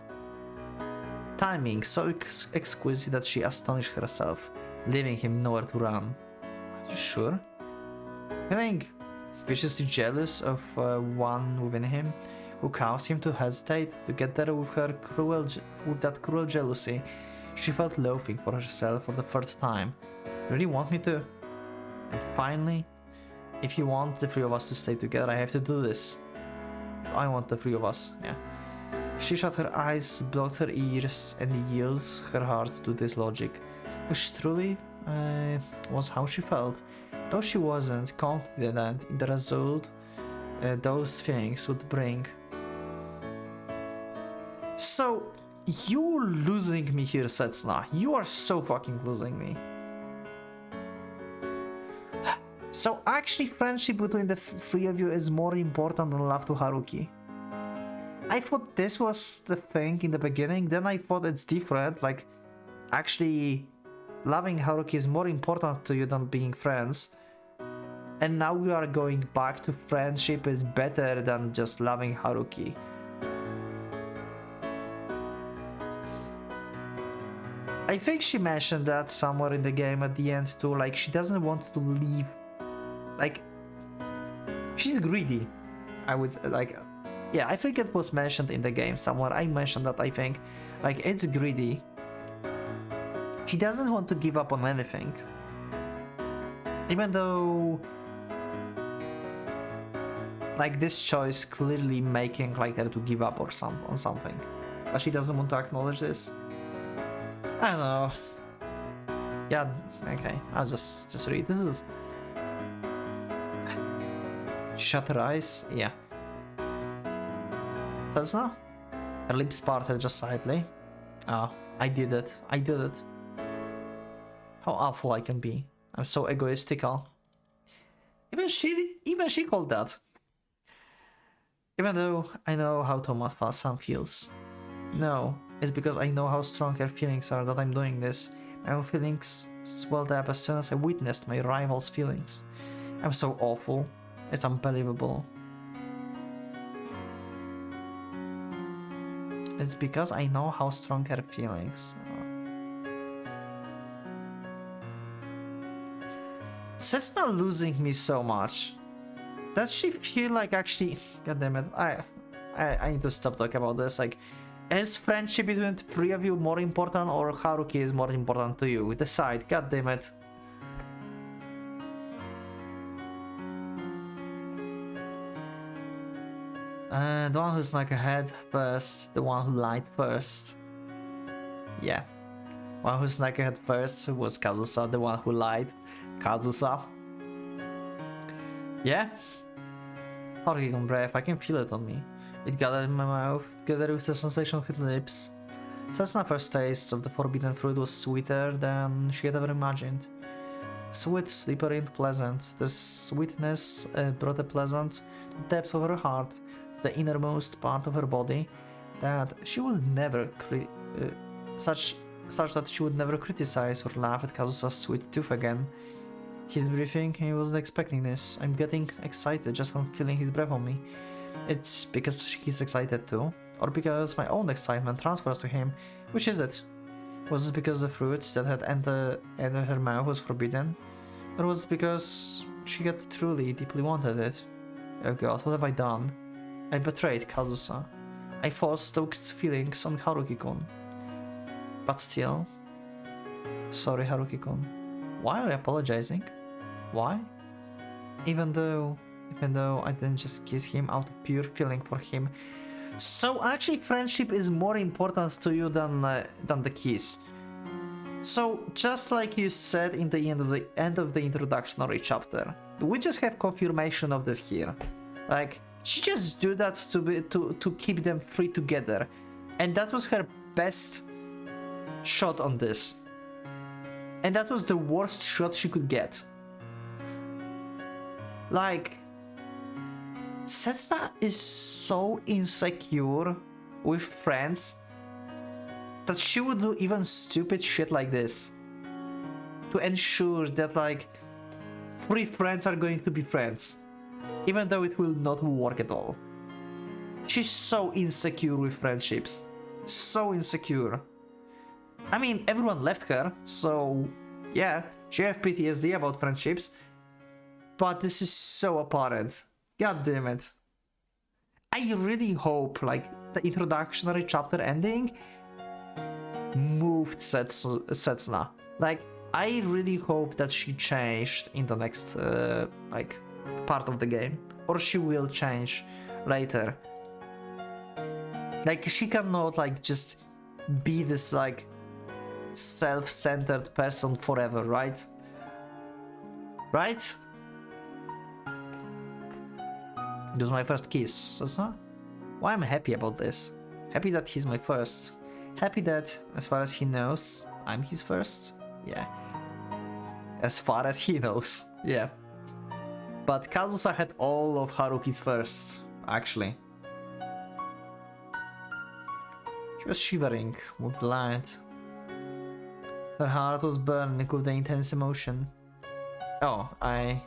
Timing so exquisite that she astonished herself, leaving him nowhere to run. Are you sure? Feeling viciously jealous of one within him, who caused him to hesitate to get there with that cruel jealousy, she felt loathing for herself for the first time. Really want me to? And finally, if you want the three of us to stay together, I have to do this. I want the three of us, yeah. She shut her eyes, blocked her ears, and yielded her heart to this logic, which truly was how she felt, though she wasn't confident in the result those feelings would bring. So, you're losing me here, Setsuna. You are so fucking losing me. So actually friendship between the three of you is more important than love to Haruki. I thought this was the thing in the beginning, then I thought it's different, like actually loving Haruki is more important to you than being friends. And now we are going back to friendship is better than just loving Haruki. I think she mentioned that somewhere in the game at the end too, like she doesn't want to leave. Like, she's greedy. I would like, yeah, I think it was mentioned in the game somewhere. I mentioned that, I think. Like, it's greedy. She doesn't want to give up on anything. Even though, like, this choice clearly making like her to give up or on something. But she doesn't want to acknowledge this. I don't know. Yeah, okay, I'll just read. This is... She shut her eyes, yeah. Setsuna? Her lips parted just slightly. Oh, I did it. How awful I can be. I'm so egoistical. Even she called that. Even though I know how Tomas-san feels. No, it's because I know how strong her feelings are that I'm doing this. My own feelings swelled up as soon as I witnessed my rival's feelings. I'm so awful. It's unbelievable. It's because I know how strong her feelings are. Setsuna losing me so much. Does she feel like actually... God damn it. I need to stop talking about this. Like, is friendship between the three of you more important or Haruki is more important to you? Decide. God damn it. The one who snuck ahead first, the one who lied first. Yeah. One who snuck ahead first was Kazusa, the one who lied. Kazusa. Yeah. Haruki breath, I can feel it on me. It gathered in my mouth, together with the sensation of her lips. Setsuna's first taste of the forbidden fruit was sweeter than she had ever imagined. Sweet, slippery, and pleasant. The sweetness brought a pleasant depths of her heart, the innermost part of her body, that she would never such that she would never criticize or laugh at Kazusa's sweet tooth again. He's breathing, he wasn't expecting this. I'm getting excited just from feeling his breath on me. It's because he's excited too, or because my own excitement transfers to him. Which is it? Was it because the fruit that had entered her mouth was forbidden? Or was it because she had truly, deeply wanted it? Oh god, what have I done? I betrayed Kazusa. I forced those feelings on Haruki-kun. But still... Sorry, Haruki-kun. Why are you apologizing? Why? Even though I didn't just kiss him out of pure feeling for him. So actually friendship is more important to you than the kiss. So just like you said in the end of the introductory chapter, we just have confirmation of this here. Like, she just do that to keep them free together. And that was her best shot on this. And that was the worst shot she could get. Like, Setsuna is so insecure with friends that she would do even stupid shit like this to ensure that, like, 3 friends are going to be friends, even though it will not work at all. She's so insecure with friendships. So insecure. I mean, everyone left her, so yeah, she has PTSD about friendships, but this is so apparent. God damn it. I really hope, like, the introductory chapter ending moved Setsuna. Like, I really hope that she changed in the next, like, part of the game. Or she will change later. Like, she cannot, like, just be this, like, self-centered person forever, right? Right? This was my first kiss, Setsuna. Why I'm happy about this? Happy that he's my first. Happy that, as far as he knows, I'm his first. Yeah. As far as he knows. Yeah. But Kazusa had all of Haruki's first, actually. She was shivering with delight. Her heart was burning with the intense emotion. Oh, I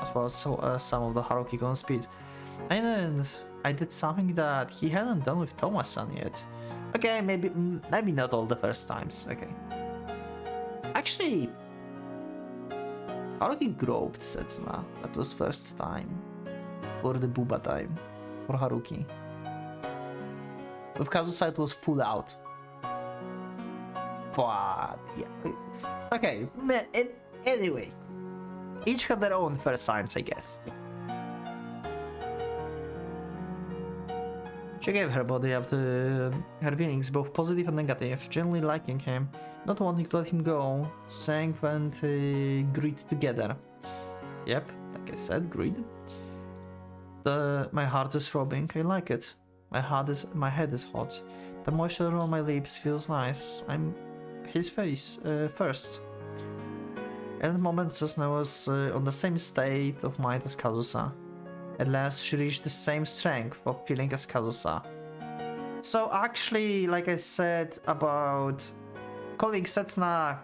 suppose some of the Haruki gone speed. And I did something that he hadn't done with Thomas-san yet. Okay, maybe not all the first times. Okay. Actually, Haruki groped Setsuna. That was first time. For the booba time. For Haruki. With Kazusa it was full out. But yeah. Okay. Anyway. Each had their own first times, I guess. She gave her body up to her feelings, both positive and negative, generally liking him, not wanting to let him go, strength and greed together. Yep, like I said, greed. My heart is throbbing, I like it. My head is hot. The moisture on my lips feels nice. I'm his face first. At the moment, Setsuna was on the same state of mind as Kazusa. At last, she reached the same strength of feeling as Kazusa. So actually, like I said about calling Setsuna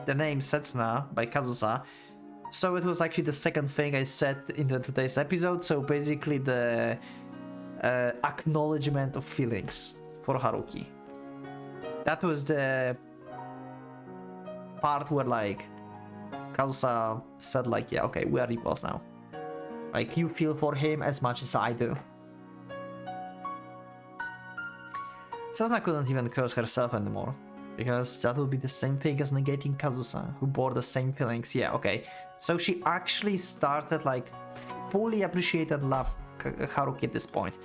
the name Setsuna by Kazusa, so it was actually the second thing I said in today's episode, so basically the acknowledgement of feelings for Haruki. That was the part where, like, Kazusa said, like, yeah, okay, we are equals now. Like, you feel for him as much as I do. Setsuna couldn't even curse herself anymore, because that would be the same thing as negating Kazusa, who bore the same feelings. Yeah, okay. So she actually started, like, fully appreciate and love Haruki at this point.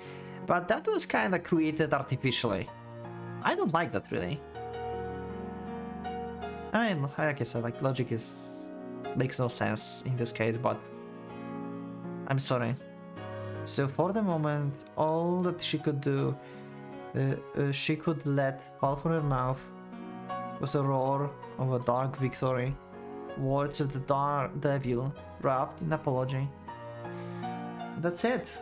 But that was kinda created artificially. I don't like that, really. I mean, like I said, like, logic makes no sense in this case, but I'm sorry. So for the moment, all that she could do, she could let fall from her mouth was a roar of a dark victory, words of the dark devil wrapped in apology. That's it.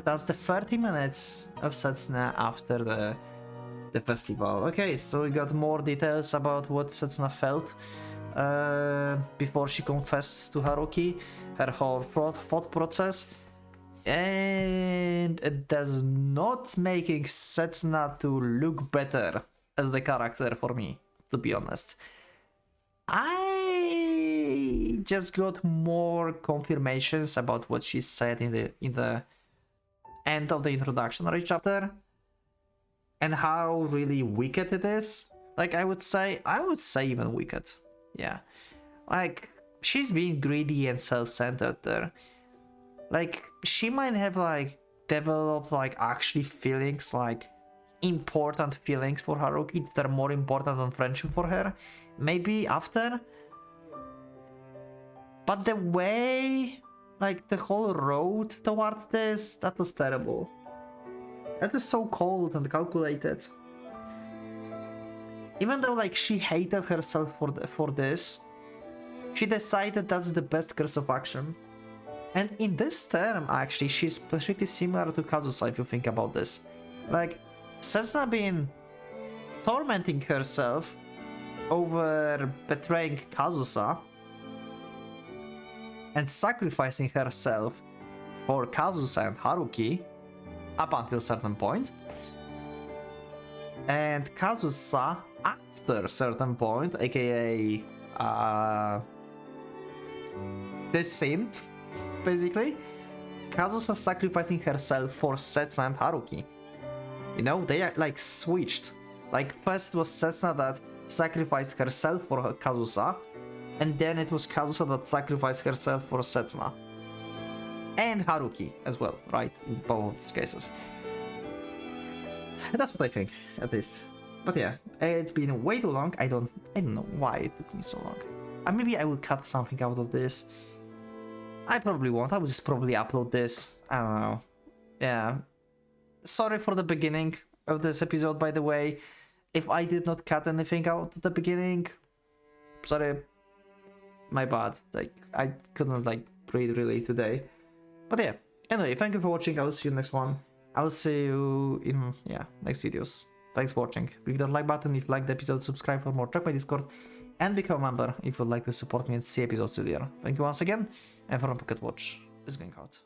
That's the 30 minutes of Setsuna after the festival. Okay, so we got more details about what Setsuna felt before she confessed to Haruki, her whole thought process, and it does not making Setsuna to look better as the character for me, to be honest. I just got more confirmations about what she said in the end of the introductory chapter, and how really wicked it is. Like, I would say even wicked. Yeah, like, she's being greedy and self-centered there. Like, she might have, like, developed, like, actually feelings, like, important feelings for Haruki that are more important than friendship for her. Maybe after. But the way, like the whole road towards this, that was terrible. That was so cold and calculated. Even though like she hated herself for this, she decided that's the best course of action. And in this term, actually, she's pretty similar to Kazusa if you think about this. Like, Setsuna been tormenting herself over betraying Kazusa and sacrificing herself for Kazusa and Haruki up until a certain point. And Kazusa, after a certain point, aka this scene, basically, Kazusa sacrificing herself for Setsuna and Haruki. You know, they are like switched. Like first it was Setsuna that sacrificed herself for Kazusa, and then it was Kazusa that sacrificed herself for Setsuna. And Haruki as well, right? In both these cases. And that's what I think, at least. But yeah, it's been way too long. I don't know why it took me so long. Maybe I will cut something out of this. I probably won't. I will just probably upload this. I don't know. Yeah. Sorry for the beginning of this episode, by the way. If I did not cut anything out at the beginning, sorry. My bad. Like, I couldn't, like, breathe really today. But yeah. Anyway, thank you for watching. I will see you next one. I will see you in, next videos. Thanks for watching. Click that like button if you liked the episode, subscribe for more, check my Discord, and become a member if you'd like to support me and see episodes earlier. Thank you once again, and from Pocket Watch is going out.